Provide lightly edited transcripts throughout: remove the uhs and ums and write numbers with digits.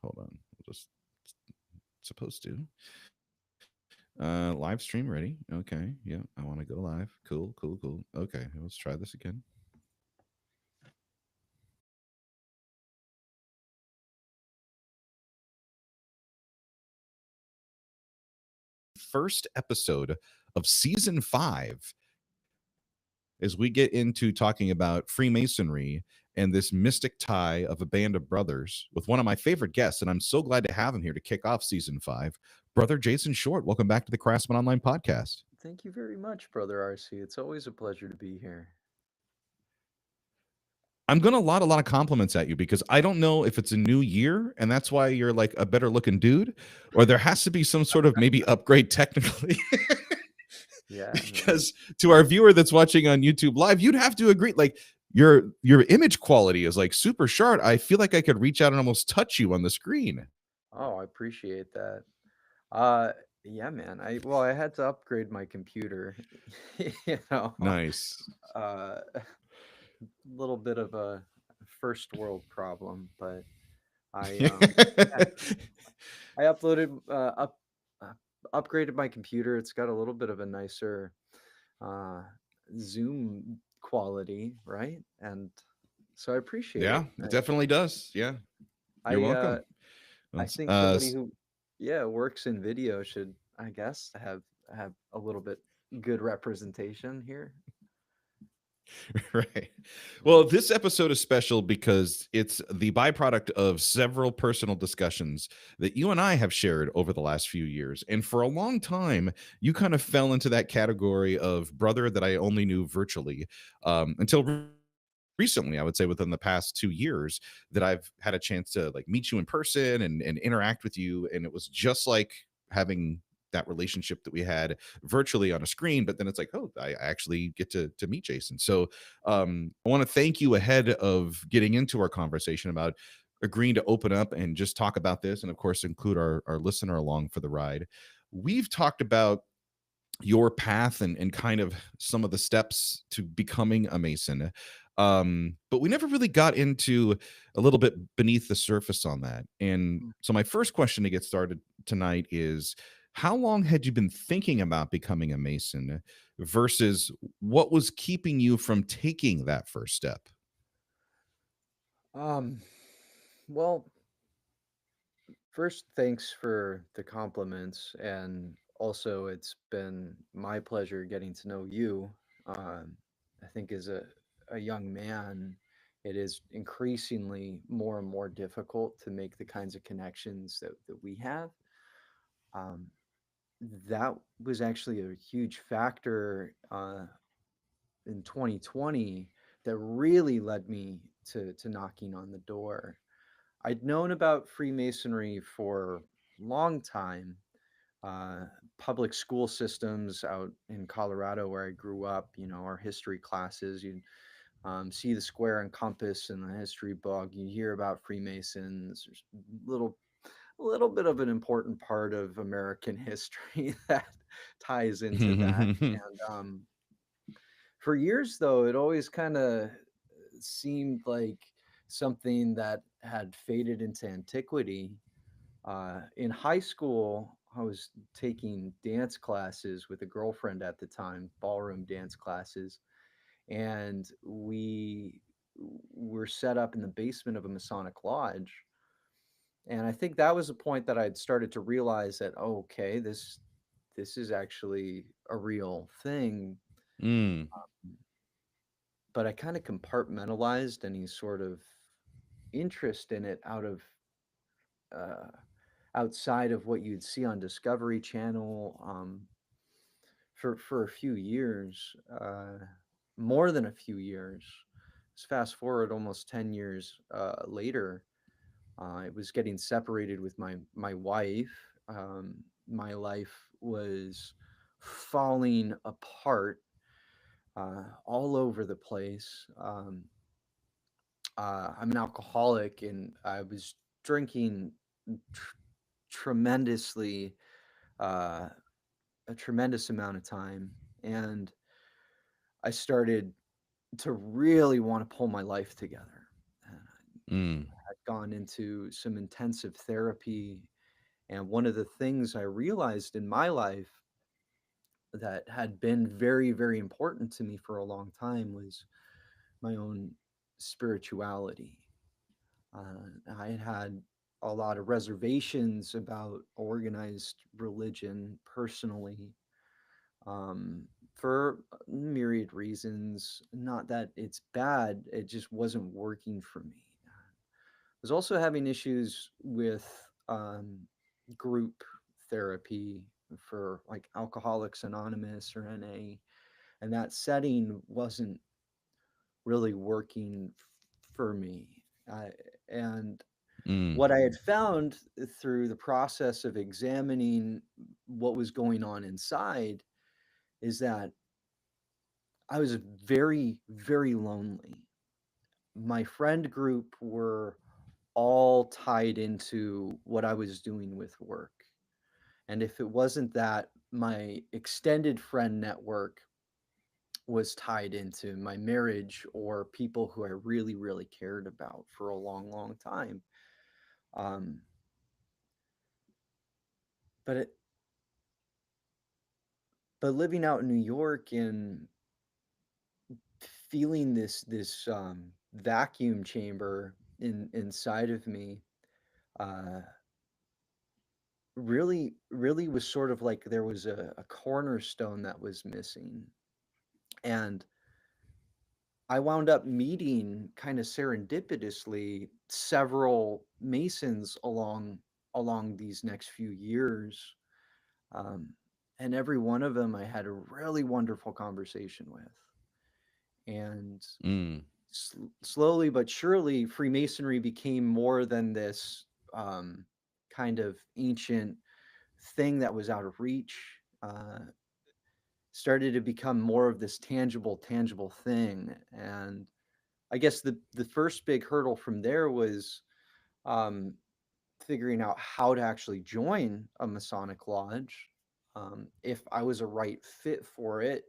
Hold on. We'll just supposed to. Live stream ready. Okay. Yeah. I want to go live. Cool. Cool. Cool. Okay. Let's try this again. First episode of season 5 as we get into talking about Freemasonry and this mystic tie of a band of brothers with one of my favorite guests. And I'm so glad to have him here to kick off season 5. Brother Jason Short, welcome back to the Craftsmen Online podcast. Thank you very much, Brother RC. It's always a pleasure to be here. I'm going to lot a lot of compliments at you because I don't know if it's a new year and that's why you're like a better looking dude, or there has to be some sort of maybe upgrade technically. Yeah, man. Because to our viewer that's watching on YouTube live, you'd have to agree, like your image quality is like super sharp. I feel like I could reach out and almost touch you on the screen. Oh, I appreciate that. Uh, yeah, man. I had to upgrade my computer. You know, Nice. a little bit of a first world problem, but I yeah, I uploaded uh, upgraded my computer. It's got a little bit of a nicer uh Zoom quality, right? And so I appreciate Yeah, it. it definitely does. Yeah, you're I welcome. I Let's, think somebody who, yeah, works in video should, I guess, have a little bit good representation here. right. Yeah. Well, this episode is special because it's the byproduct of several personal discussions that you and I have shared over the last few years. And for a long time, you kind of fell into that category of brother that I only knew virtually until recently. I would say within the past 2 years that I've had a chance to like meet you in person and interact with you. And it was just like having that relationship that we had virtually on a screen, but then it's like, oh, I actually get to meet Jason. So I want to thank you ahead of getting into our conversation about agreeing to open up and just talk about this, and of course include our listener along for the ride. We've talked about your path and kind of some of the steps to becoming a Mason. But we never really got into a little bit beneath the surface on that. And Mm. so my first question to get started tonight is, how long had you been thinking about becoming a Mason versus what was keeping you from taking that first step? Um, well, first, thanks for the compliments, and also it's been my pleasure getting to know you. I think as a young man, it is increasingly more and more difficult to make the kinds of connections that we have. Um, that was actually a huge factor in 2020 that really led me to knocking on the door. I'd known about Freemasonry for a long time. Uh, Public school systems out in Colorado, where I grew up, our history classes, you see the square and compass in the history book. You hear about Freemasons. There's a little bit of an important part of American history that ties into that. And for years, though, it always kind of seemed like something that had faded into antiquity. In high school, I was taking dance classes with a girlfriend at the time, ballroom dance classes, and we were set up in the basement of a Masonic lodge. And I think that was a point that I'd started to realize that, oh, okay, this is actually a real thing. Mm. But I kind of compartmentalized any sort of interest in it uh, outside of what you'd see on Discovery Channel for a few years, more than a few years. Let's fast forward almost 10 years later. I was getting separated with my wife. My life was falling apart all over the place. I'm an alcoholic, and I was drinking tr- tremendously, uh, a tremendous amount of time, and I started to really want to pull my life together. And Mm. gone into some intensive therapy. And one of the things I realized in my life that had been very, very important to me for a long time was my own spirituality. I had had a lot of reservations about organized religion personally, for myriad reasons. Not that it's bad, it just wasn't working for me. I was also having issues with group therapy for like Alcoholics Anonymous or NA, and that setting wasn't really working for me. I, and Mm, what I had found through the process of examining what was going on inside is that I was very, very lonely. My friend group were all tied into what I was doing with work. And if it wasn't that, my extended friend network was tied into my marriage or people who I really, really cared about for a long, long time. Um, but it, but living out in New York and feeling this vacuum chamber inside of me, uh, really was sort of like there was a cornerstone that was missing. And I wound up meeting kind of serendipitously several Masons along these next few years. Um, and every one of them I had a really wonderful conversation with. And mm, slowly but surely, Freemasonry became more than this um, kind of ancient thing that was out of reach. Started to become more of this tangible thing. And I guess the first big hurdle from there was um, figuring out how to actually join a Masonic lodge, if I was a right fit for it,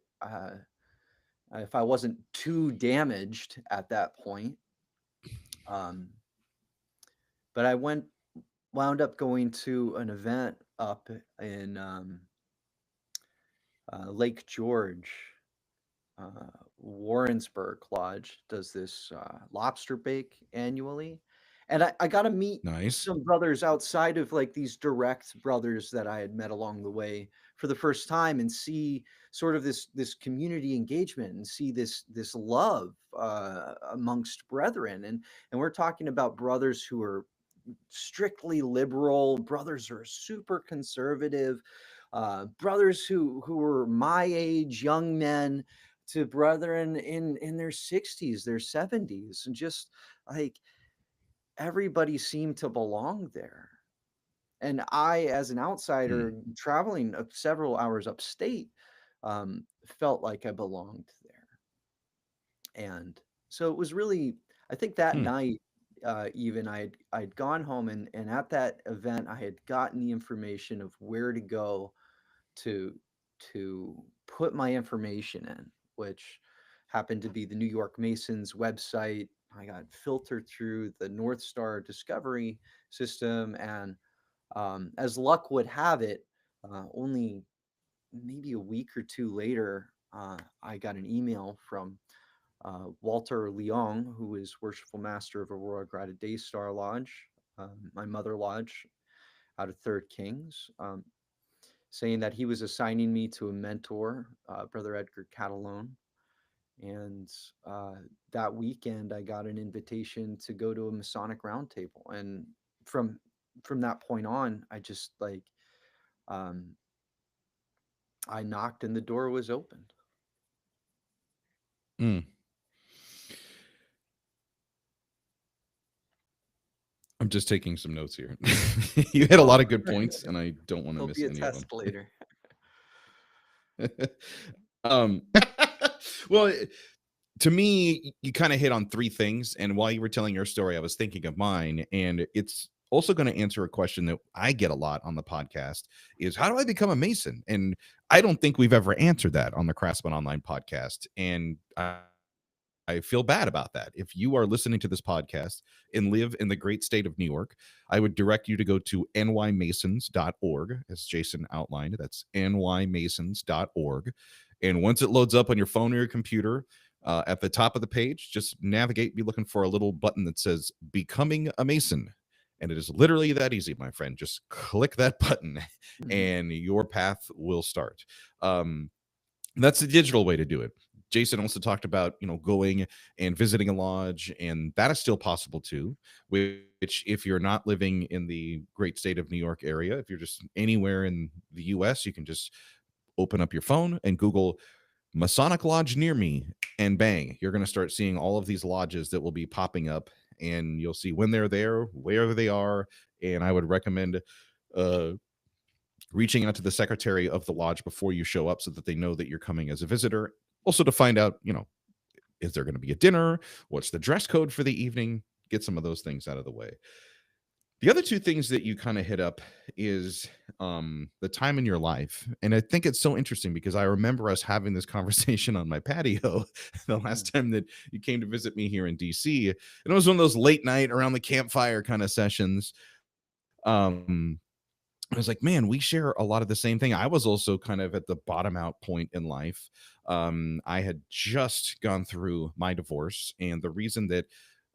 if I wasn't too damaged at that point. Um, but I wound up going to an event up in Lake George. Warrensburg Lodge does this lobster bake annually, and I got to meet nice. some brothers outside of like these direct brothers that I had met along the way for the first time, and see sort of this community engagement and see this love amongst brethren, and we're talking about brothers who are strictly liberal, brothers who are super conservative, brothers who were my age, young men, to brethren in their 60s, their 70s, and just like everybody seemed to belong there. And I, as an Mm, outsider traveling several hours upstate, felt like I belonged there. And so it was really, I think that mm, night, even I'd gone home, and at that event I had gotten the information of where to go to to put my information in, which happened to be the New York Masons website. I got filtered through the North Star Discovery system, and as luck would have it, only maybe a week or two later, I got an email from Walter Leong, who is Worshipful Master of Aurora Grata Daystar Lodge, my mother lodge out of Third Kings, saying that he was assigning me to a mentor, Brother Edgar Catalone. And that weekend, I got an invitation to go to a Masonic roundtable. And from from that point on, I just like um, I knocked and the door was opened. mm. I'm just taking some notes here. You hit a Oh, lot of good points, and I don't want to there'll be miss a any of them. test later. um, well, to me, you kind of hit on three things. And while you were telling your story, I was thinking of mine. And it's also going to answer a question that I get a lot on the podcast is how do I become a Mason? And I don't think we've ever answered that on the Craftsman Online podcast. And I feel bad about that. If you are listening to this podcast and live in the great state of New York, I would direct you to go to nymasons.org, as Jason outlined. That's nymasons.org. And once it loads up on your phone or your computer, at the top of the page, just navigate, be looking for a little button that says Becoming a Mason. And it is literally that easy, my friend. Just click that button Mhm. and your path will start. Um, that's the digital way to do it. Jason also talked about, going and visiting a lodge, and that is still possible too. Which, if you're not living in the great state of New York area, if you're just anywhere in the U.S., you can just open up your phone and Google Masonic Lodge near me, and bang, you're going to start seeing all of these lodges that will be popping up, and you'll see when they're there, where they are, and I would recommend uh, reaching out to the secretary of the lodge before you show up so that they know that you're coming as a visitor. Also, to find out, is there going to be a dinner? What's the dress code for the evening? Get some of those things out of the way. The other two things that you kind of hit up is the time in your life. And I think it's so interesting because I remember us having this conversation on my patio the Mhm. last time that you came to visit me here in DC. And it was one of those late night around the campfire kind of sessions. Um, I was like, man, we share a lot of the same thing. I was also kind of at the bottom out point in life. I had just gone through my divorce, and the reason that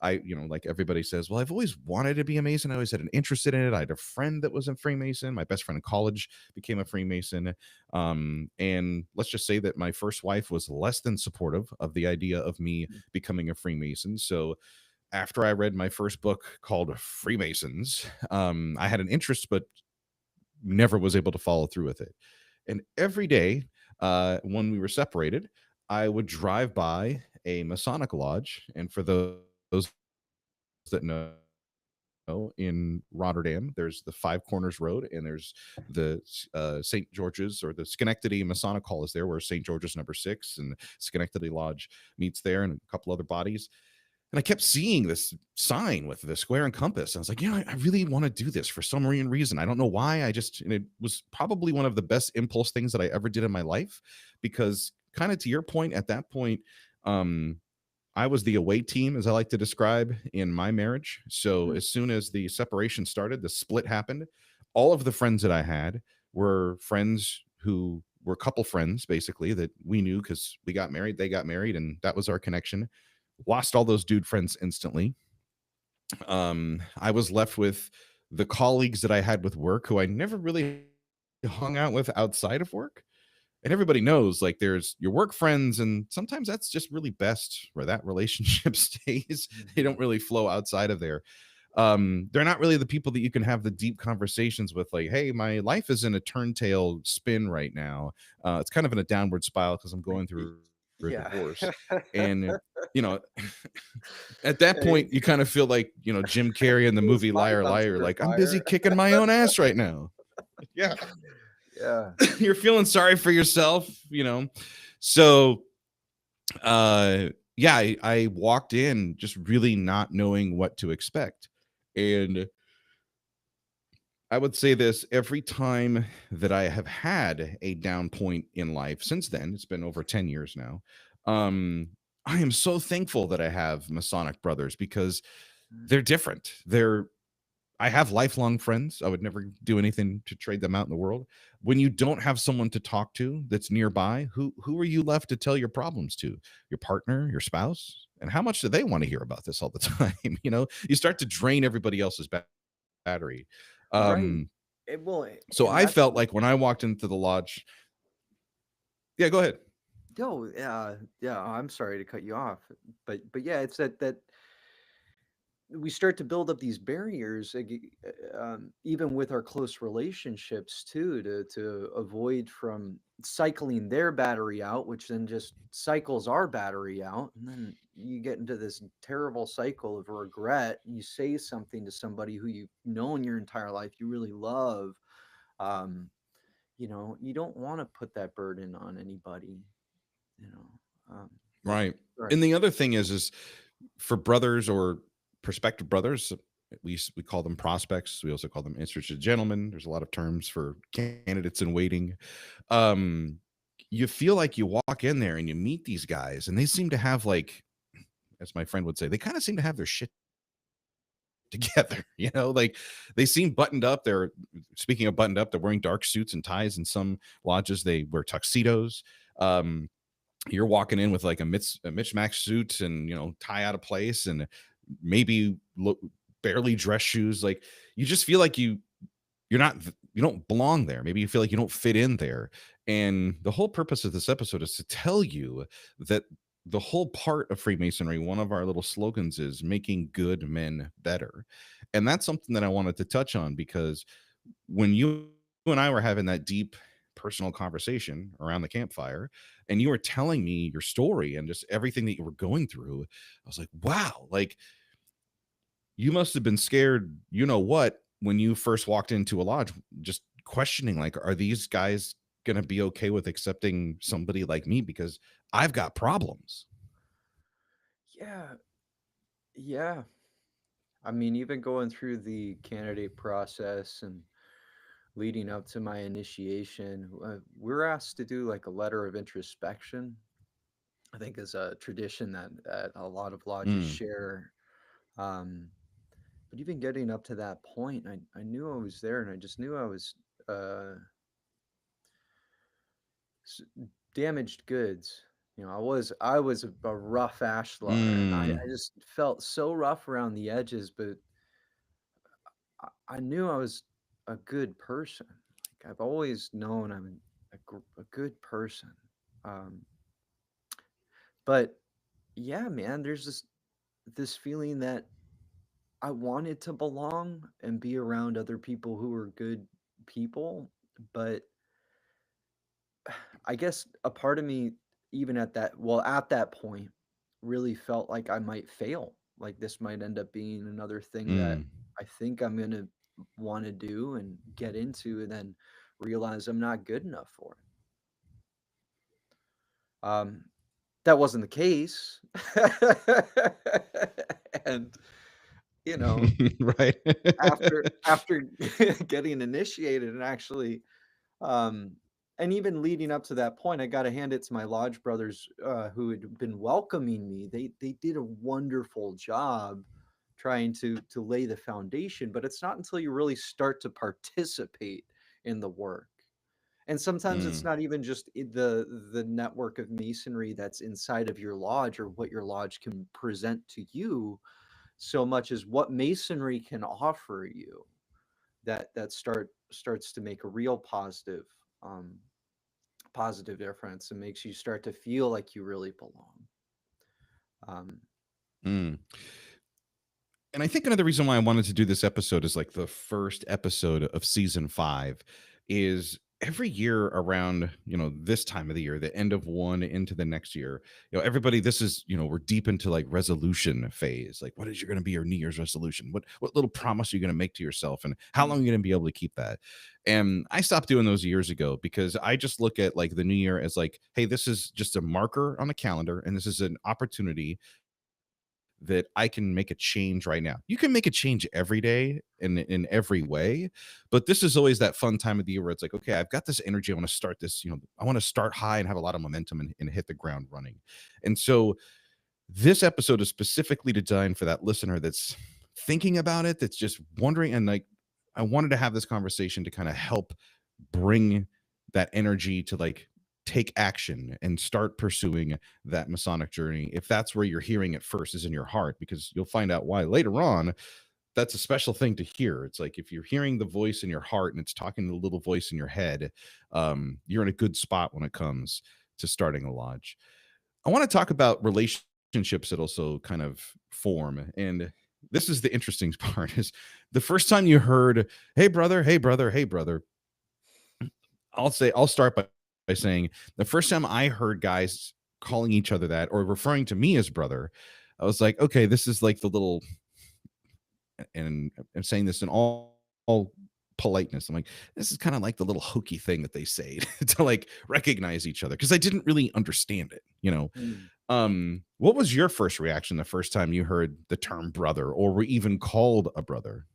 like everybody says, well, I've always wanted to be a Mason. I always had an interest in it. I had a friend that was a Freemason. My best friend in college became a Freemason. And let's just say that my first wife was less than supportive of the idea of me Mhm. becoming a Freemason. So after I read my first book called Freemasons, I had an interest, but never was able to follow through with it. And every day, when we were separated, I would drive by a Masonic lodge. And for those that know, in Rotterdam, there's the Five Corners Road, and there's the St. George's, or the Schenectady Masonic Hall is there, where St. George's number 6 and Schenectady Lodge meets there, and a couple other bodies. And I kept seeing this sign with the square and compass. I was like, I really want to do this for some reason. I don't know why. And it was probably one of the best impulse things that I ever did in my life, because kind of to your point, at that point, um, I was the away team, as I like to describe, in my marriage. So Mhm. as soon as the separation started, the split happened. All of the friends that I had were friends who were couple friends, basically, that we knew because we got married, they got married, and that was our connection. Lost all those dude friends instantly. I was left with the colleagues that I had with work, who I never really hung out with outside of work. And everybody knows, like, there's your work friends, and sometimes that's just really best where that relationship stays. They don't Mhm. really flow outside of there. They're not really the people that you can have the deep conversations with, like, hey, my life is in a turntail spin right now. It's kind of in a downward spiral because I'm Y- going y- through a Yeah. divorce. And you know at that Hey, point, you kind of feel like, Jim Carrey in the whose movie mind Liar on Liar, sugar like, I'm busy fire? kicking my own ass right now. Yeah. Yeah. You're feeling sorry for yourself, So, yeah, I walked in just really not knowing what to expect. And I would say this: every time that I have had a down point in life since then, it's been over 10 years now. Um, I am so thankful that I have Masonic brothers, because Mhm. they're different. I have lifelong friends. I would never do anything to trade them out in the world. When you don't have someone to talk to that's nearby, who are you left to tell your problems to? Your partner, your spouse? And how much do they want to hear about this all the time? You start to drain everybody else's battery. Right. Um, Well, so and I that's felt like when I walked into the lodge, yeah, go ahead. no, yeah. I'm sorry to cut you off, but yeah, it's that we start to build up these barriers, even with our close relationships too, to avoid from cycling their battery out, which then just cycles our battery out, and then you get into this terrible cycle of regret. You say something to somebody who you've known your entire life, you really love. Um, you don't want to put that burden on anybody. You know, but Right. right. And the other thing is for brothers or prospective brothers, we call them prospects. We also call them interested gentlemen. There's a lot of terms for candidates in waiting. Um, you feel like you walk in there and you meet these guys, and they seem to have, like, as my friend would say, they kind of seem to have their shit together. Like they seem buttoned up. They're speaking of buttoned up, they're wearing dark suits and ties. In some lodges, they wear tuxedos. Um, you're walking in with like a Mitch Max suit and tie out of place and maybe barely dress shoes. Like you just feel like you're not you don't belong there. Maybe you feel like you don't fit in there. And the whole purpose of this episode is to tell you that the whole part of Freemasonry, one of our little slogans is making good men better. And that's something that I wanted to touch on because when you and I were having that deep personal conversation around the campfire and you were telling me your story and just everything that you were going through, I was like, wow, like you must have been scared, what, when you first walked into a lodge, just questioning, like, are these guys going to be okay with accepting somebody like me because I've got problems? Yeah, yeah. I mean, even going through the candidate process and leading up to my initiation, we're asked to do like a letter of introspection. I think is a tradition that a lot of lodges Mm, share. Um, but even getting up to that point, I knew I was there, and I just knew I was uh, s- damaged goods. I was a rough ashlar, and I mm, just felt so rough around the edges, but I knew I was a good person. Like I've always known I'm a good person. Um, but yeah, man, there's this feeling that I wanted to belong and be around other people who were good people, but I guess a part of me, even at that point, really felt like I might fail. Like this might end up being another thing that mm. I think I'm gonna want to do and get into, and then realize I'm not good enough for it. That wasn't the case, and you know, Right. after getting initiated and actually Um, and even leading up to that point, I gotta hand it to my lodge brothers, who had been welcoming me. They did a wonderful job trying to lay the foundation, but it's not until you really start to participate in the work. And sometimes it's Mm, not even just the network of masonry that's inside of your lodge or what your lodge can present to you, so much as what masonry can offer you that starts to make a real um, positive difference and makes you start to feel like you really belong. Um, mm. And I think another reason why I wanted to do this episode is like the first episode of season 5 is every year around, this time of the year, the end of one into the next year, everybody, this is, we're deep into like resolution phase. Like, what is going to be your New Year's resolution? What little promise are you going to make to yourself? And how long are you going to be able to keep that? And I stopped doing those years ago because I just look at like the new year as like, hey, this is just a marker on a calendar and this is an opportunity that I can make a change right now. You can make a change every day in every way, but this is always that fun time of the year where it's like, okay, I've got this energy. I want to start this, I want to start high and have a lot of momentum and hit the ground running. And so this episode is specifically designed for that listener that's thinking about it, that's just wondering. And like, I wanted to have this conversation to kind of help bring that energy to like take action and start pursuing that Masonic journey. If that's where you're hearing it first, is in your heart, because you'll find out why later on. That's a special thing to hear. It's like if you're hearing the voice in your heart and it's talking to the little voice in your head, you're in a good spot when it comes to starting a lodge. I want to talk about relationships that also kind of form. And this is the interesting part is the first time you heard, hey brother, hey brother, hey brother, I'll start by saying the first time I heard guys calling each other that or referring to me as brother, I was like, okay, this is like the little, and I'm saying this in all politeness. I'm like, this is kind of like the little hokey thing that they say to like recognize each other because I didn't really understand it. mm, What was your first reaction the first time you heard the term brother or were even called a brother?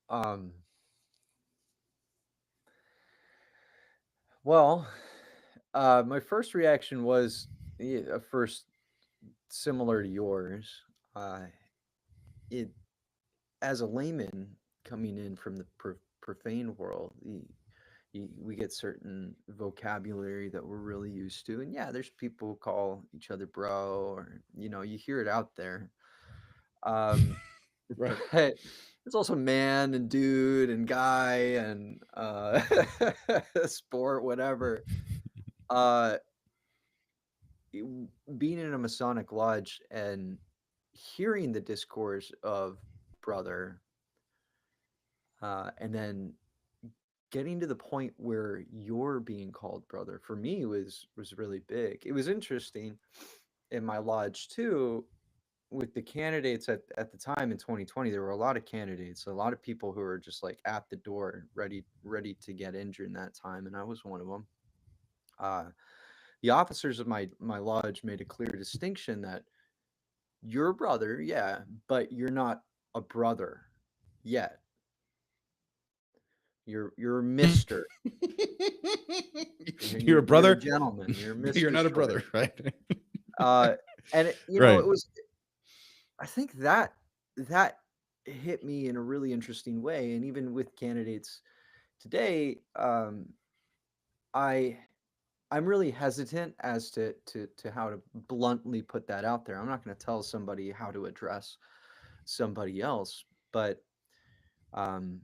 um, well, my first reaction was first similar to yours. Uh, it as a layman coming in from the profane world, we get certain vocabulary that we're really used to, and yeah, there's people who call each other bro, or you hear it out there. Um, Right. but there's also man and dude and guy and sport, whatever. Uh, being in a Masonic lodge and hearing the discourse of brother, and then getting to the point where you're being called brother, for me was really big. It was interesting in my lodge too, with the candidates at the time in 2020. There were a lot of candidates, a lot of people who were just like at the door, ready to get in during that time, and I was one of them. uh, the officers of my lodge made a clear distinction that you're a brother, yeah, but you're not a brother yet. You're Mister. You're a You're a brother, gentleman. You're but you're Mister not a Short. brother, right? Uh, and it Right. was. I think that hit me in a really interesting way. And even with candidates today, I I'm really hesitant as to how to bluntly put that out there. I'm not going to tell somebody how to address somebody else, but um,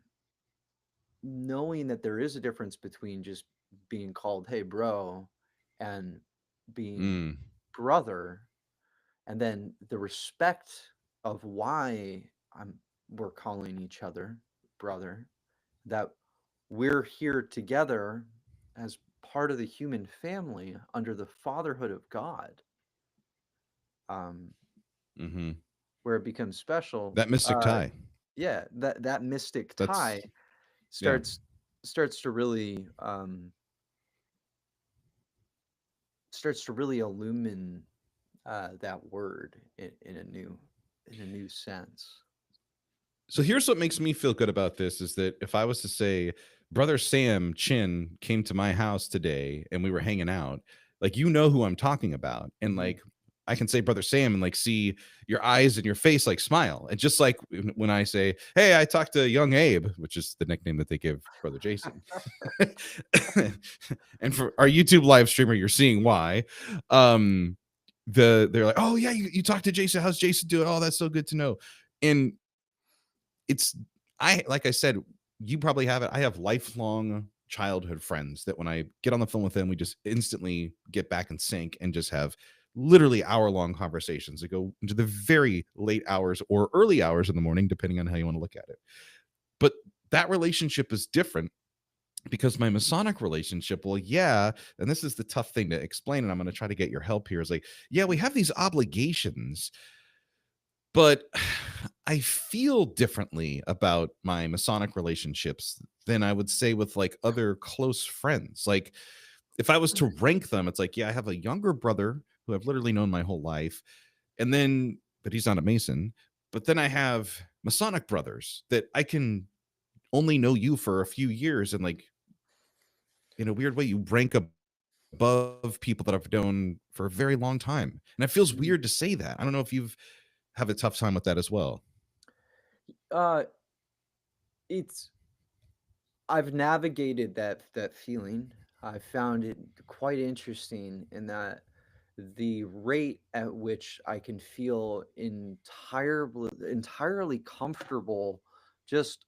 knowing that there is a difference between just being called "Hey, bro," and being Mm. brother, and then the respect of why I'm we're calling each other brother, that we're here together as part of the human family under the fatherhood of God, um, Hmm. where it becomes special. That mystic Uh, tie. yeah, that mystic tie That's yeah. starts starts to really illumine that word in a new sense. So here's what makes me feel good about this is that if I was to say, Brother Sam Chin came to my house today and we were hanging out, like, you know who I'm talking about. And Mhm. like, I can say Brother Sam and like see your eyes and your face like smile. And just like when I say, hey, I talked to young Abe, which is the nickname that they give Brother Jason. And for our YouTube live streamer, you're seeing why. Um, they're like, oh yeah, you talked to Jason. How's Jason doing? Oh, that's so good to know. And it's I like I said, you probably have it. I have lifelong childhood friends that when I get on the phone with them, we just instantly get back in sync and just have literally hour-long conversations that go into the very late hours or early hours in the morning, depending on how you want to look at it. But that relationship is different because my Masonic relationship, well, yeah, and this is the tough thing to explain, and I'm going to try to get your help here. Is like, yeah, we have these obligations, but I feel differently about my Masonic relationships than I would say with like other close friends. Like, if I was to rank them, it's like, yeah, I have a younger brother who I've literally known my whole life. And then, but he's not a Mason. But then I have Masonic brothers that I can only know you for a few years. And like, in a weird way, you rank above people that I've known for a very long time. And it feels Mhm. weird to say that. I don't know if you've have a tough time with that as well. Uh, it's I've navigated that feeling. I found it quite interesting in that the rate at which I can feel entirely comfortable just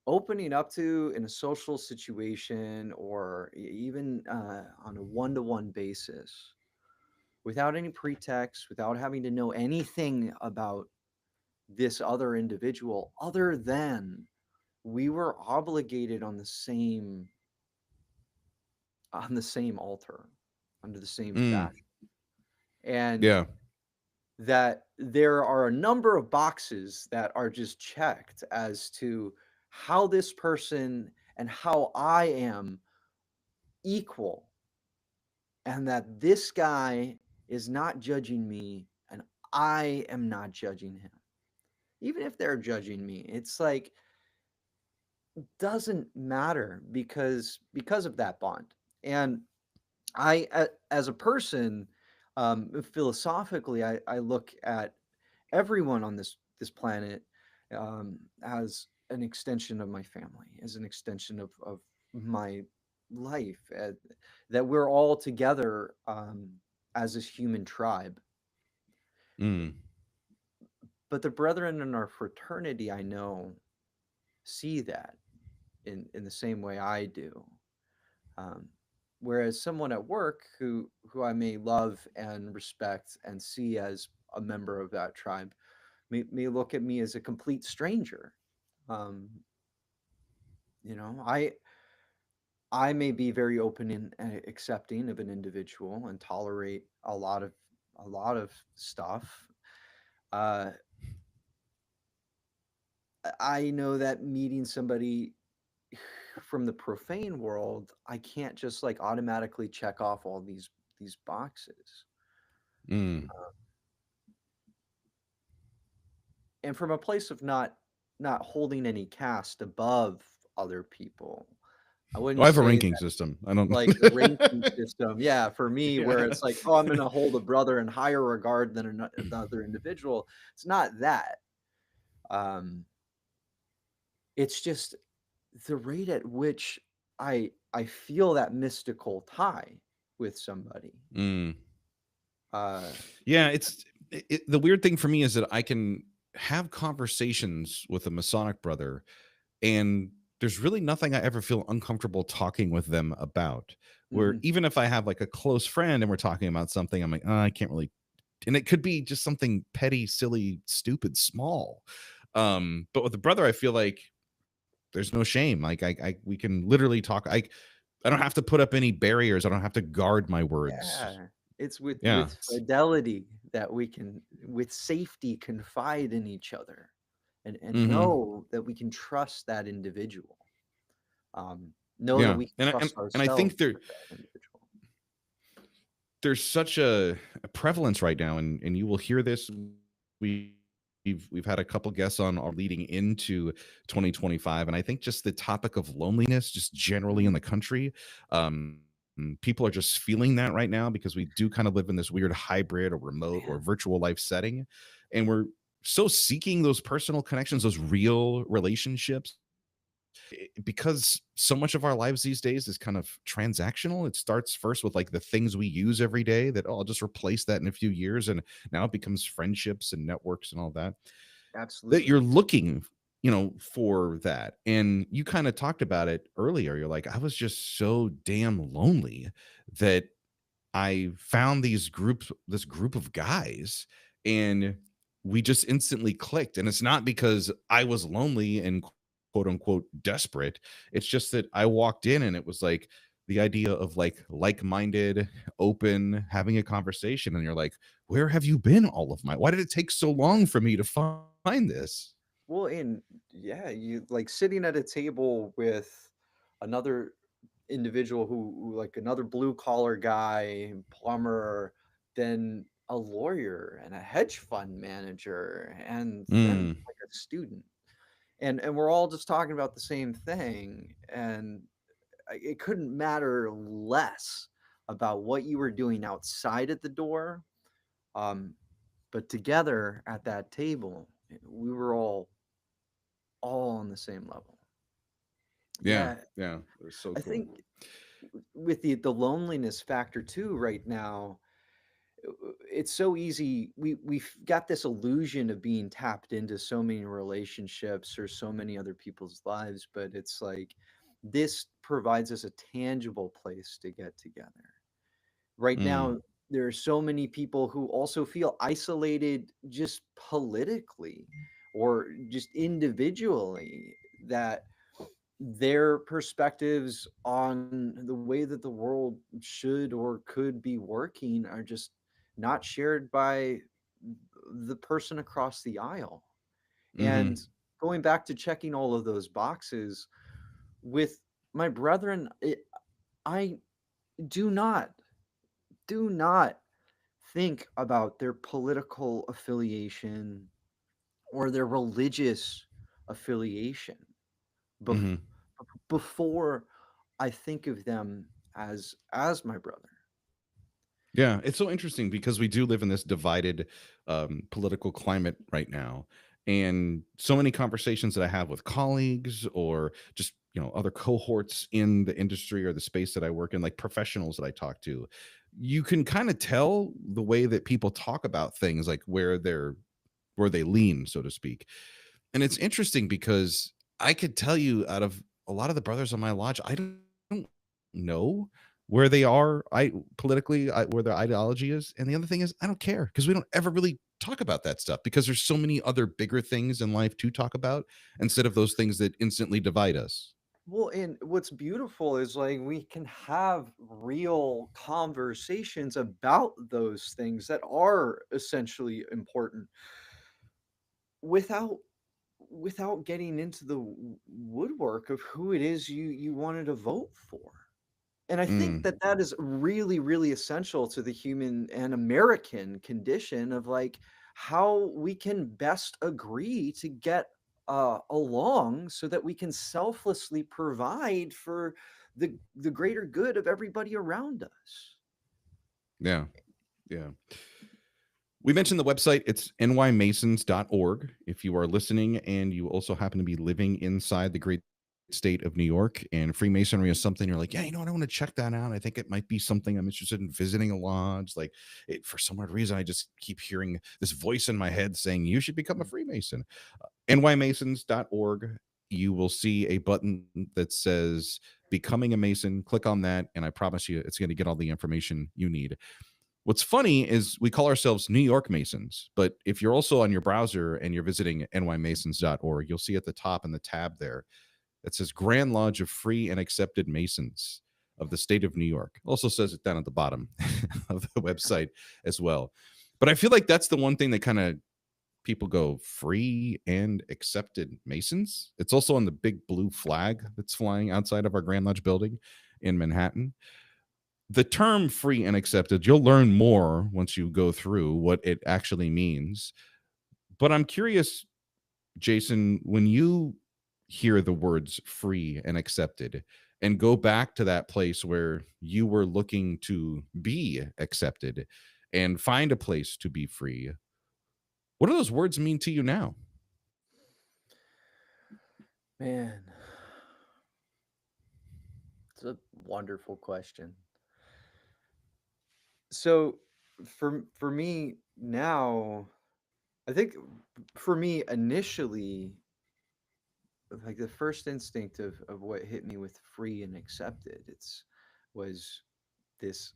opening up to in a social situation, or even on a one-to-one basis, without any pretext, without having to know anything about this other individual other than we were obligated on the same altar, under the same Mm, fashion, and yeah. that there are a number of boxes that are just checked as to how this person and how I am equal, and that this guy is not judging me and I am not judging him. Even if they're judging me, it's like doesn't matter because of that bond. And as a person, Philosophically, I look at everyone on this planet as an extension of my family, as an extension of my life, that we're all together as this human tribe. Mm. But the brethren in our fraternity, I know, see that in the same way I do. Um, Whereas someone at work who I may love and respect and see as a member of that tribe may look at me as a complete stranger. Um, I may be very open and accepting of an individual and tolerate a lot of stuff. Uh, I know that meeting somebody from the profane world, I can't just like automatically check off all these boxes. Mm. And from a place of not holding any caste above other people, I Oh, I wouldn't have a say ranking system. I don't. like the ranking system, yeah, for me, where Yeah. it's like, oh, I'm gonna hold a brother in higher regard than another individual. It's not that. Um, it's just the rate at which I feel that mystical tie with somebody. Mm. Uh, Yeah, the weird thing for me is that I can have conversations with a Masonic brother, and there's really nothing I ever feel uncomfortable talking with them about. Where mhm, even if I have like a close friend and we're talking about something, I'm like, oh, I can't really, and it could be just something petty, silly, stupid, small. But with the brother, I feel like there's no shame. Like we can literally talk. I don't have to put up any barriers. I don't have to guard my words. yeah, it's with Yeah. fidelity that we can, with safety, confide in each other, and Hmm. know that we can trust that individual. Um, know that Yeah. we can And trust and I ourselves think with that individual. there's such a prevalence right now, and you will hear this. We we've had a couple guests on leading into 2025, and I think just the topic of loneliness, just generally in Mhm. the country, people are just feeling that right now because we do kind of live in this weird hybrid or remote or Man, virtual life setting, and we're so seeking those personal connections, those real relationships because so much of our lives these days is kind of transactional. It starts first with like the things we use every day that, oh, I'll just replace that in a few years. And now it becomes friendships and networks and all that, that absolutely. you're looking, for that. And you kind of talked about it earlier. You're like, I was just so damn lonely that I found this group of guys, and we just instantly clicked. And it's not because I was lonely and quote unquote desperate. It's just that I walked in and it was like the idea of like-minded, open, having a conversation. And you're like, where have you been why did it take so long for me to find this? Well, and yeah, you like sitting at a table with another individual who like another blue collar guy, plumber, then a lawyer and a hedge fund manager, and then Mm, like a student. And we're all just talking about the same thing, and it couldn't matter less about what you were doing outside at the door. Um, but together at that table, we were all on the same level. yeah, Yeah, yeah, it was so I cool. think with the loneliness factor too right now, it's so easy. We've got this illusion of being tapped into so many relationships or so many other people's lives, but it's like this provides us a tangible place to get together. Right Mm, now, there are so many people who also feel isolated just politically or just individually, that their perspectives on the way that the world should or could be working are just not shared by the person across the aisle. And mm-hmm, going back to checking all of those boxes with my brethren, I do not, do not think about their political affiliation or their religious affiliation bef- mm-hmm. before I think of them as my brother. Yeah, it's so interesting because we do live in this divided political climate right now, and so many conversations that I have with colleagues or just other cohorts in the industry or the space that I work in, like professionals that I talk to, you can kind of tell the way that people talk about things, like where they lean, so to speak. And it's interesting because I could tell you out of a lot of the brothers on my lodge, I don't know where they are politically, where their ideology is. And the other thing is, I don't care because we don't ever really talk about that stuff because there's so many other bigger things in life to talk about instead of those things that instantly divide us. Well, and what's beautiful is like we can have real conversations about those things that are essentially important without getting into the woodwork of who it is you wanted to vote for. And I think Mm, that that is really, really essential to the human and American condition of like how we can best agree to get along so that we can selflessly provide for the greater good of everybody around us. yeah. Yeah. We mentioned the website. It's nymasons.org. If you are listening and you also happen to be living inside the great state of New York and Freemasonry is something you're like, yeah, I want to check that out. I think it might be something I'm interested in visiting a lodge. Like for some odd reason, I just keep hearing this voice in my head saying you should become a Freemason. nymasons.org. You will see a button that says becoming a Mason. Click on that, and I promise you it's going to get all the information you need. What's funny is we call ourselves New York Masons, but if you're also on your browser and you're visiting nymasons.org, you'll see at the top in the tab there that says Grand Lodge of Free and Accepted Masons of the state of New York. It also says it down at the bottom of the website as well. But I feel like that's the one thing that kind of people go free and accepted Masons. It's also on the big blue flag that's flying outside of our Grand Lodge building in Manhattan. The term free and accepted, you'll learn more once you go through what it actually means. But I'm curious, Jason, when you hear the words free and accepted and go back to that place where you were looking to be accepted and find a place to be free, what do those words mean to you now? Man, it's a wonderful question. So for me now, I think for me initially, like the first instinct of what hit me with free and accepted, was this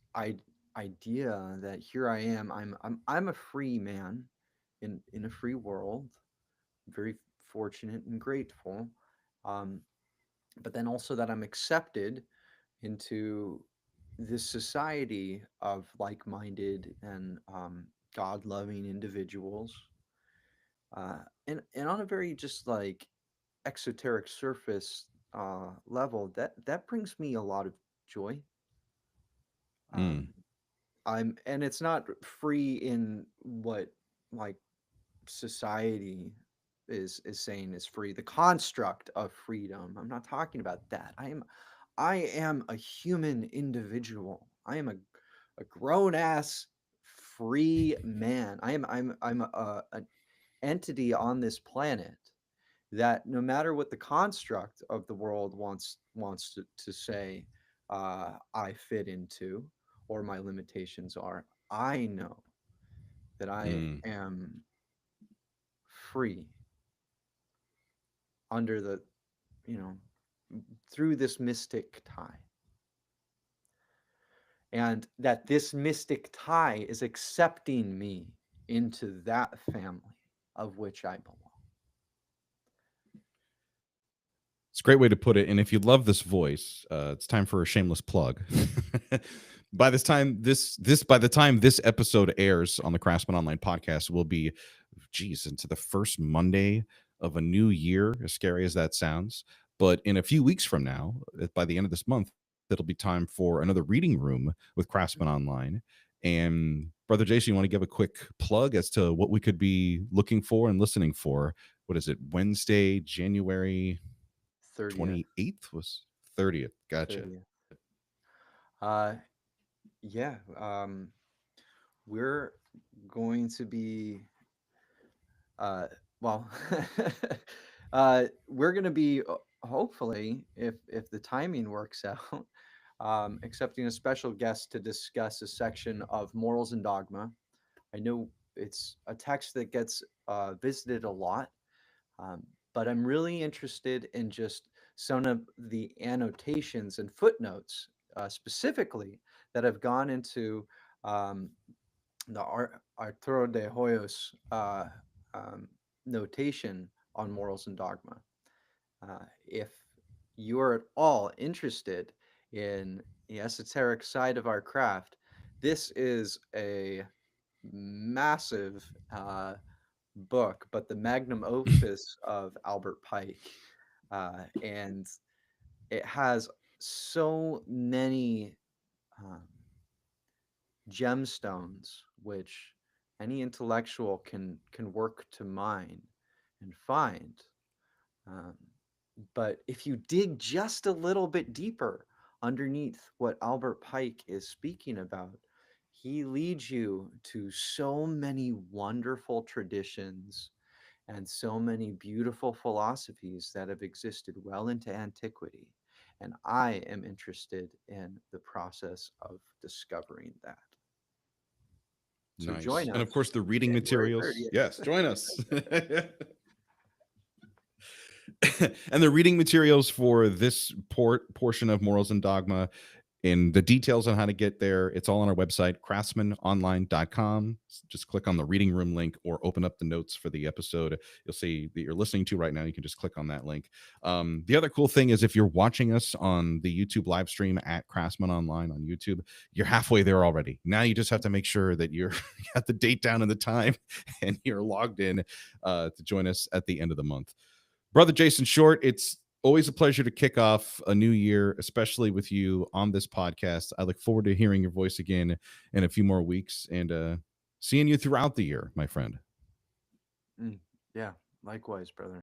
idea that here I am, I'm a free man in a free world, very fortunate and grateful, um, but then also that I'm accepted into this society of like-minded and God-loving individuals, and on a very just like exoteric surface level, that brings me a lot of joy. Mm, Um, and it's not free in what like society is saying is free. The construct of freedom. I'm not talking about that. I am a human individual. I am a grown ass free man. I'm an entity on this planet that no matter what the construct of the world wants to say I fit into or my limitations are, I know that I mm. am free under the, you know, through this mystic tie, and that this mystic tie is accepting me into that family of which I belong. It's a great way to put it. And if you love this voice, it's time for a shameless plug. By the time this episode airs on the Craftsman Online podcast, will be, geez, into the first Monday of a new year. As scary as that sounds, but in a few weeks from now, by the end of this month, it'll be time for another reading room with Craftsman Online. And Brother Jason, you want to give a quick plug as to what we could be looking for and listening for? What is it? Wednesday, January 30th. 28th was 30th. Gotcha. 30th. Uh, yeah. we're going to be uh, well, we're going to be hopefully, if the timing works out, accepting a special guest to discuss a section of morals and dogma. I know it's a text that gets visited a lot, um, but I'm really interested in just some of the annotations and footnotes specifically that have gone into um, the Arturo de Hoyos um, notation on morals and dogma. If you are at all interested in the esoteric side of our craft, this is a massive book, but the magnum opus of Albert Pike. And it has so many um, gemstones which any intellectual can work to mine and find. Um, but if you dig just a little bit deeper underneath what Albert Pike is speaking about, he leads you to so many wonderful traditions and so many beautiful philosophies that have existed well into antiquity. And I am interested in the process of discovering that. So Nice. join And of us course, the reading January materials. 30th. Yes, join us. And the reading materials for this portion of Morals and Dogma and the details on how to get there, it's all on our website, craftsmanonline.com. Just click on the reading room link or open up the notes for the episode. You'll see that you're listening to right now. You can just click on that link. The other cool thing is if you're watching us on the YouTube live stream at Craftsman Online on YouTube, you're halfway there already. Now you just have to make sure that you're got the date down and the time and you're logged in to join us at the end of the month. Brother Jason Short, it's always a pleasure to kick off a new year, especially with you on this podcast. I look forward to hearing your voice again in a few more weeks and seeing you throughout the year, my friend. Mm, yeah, likewise, brother.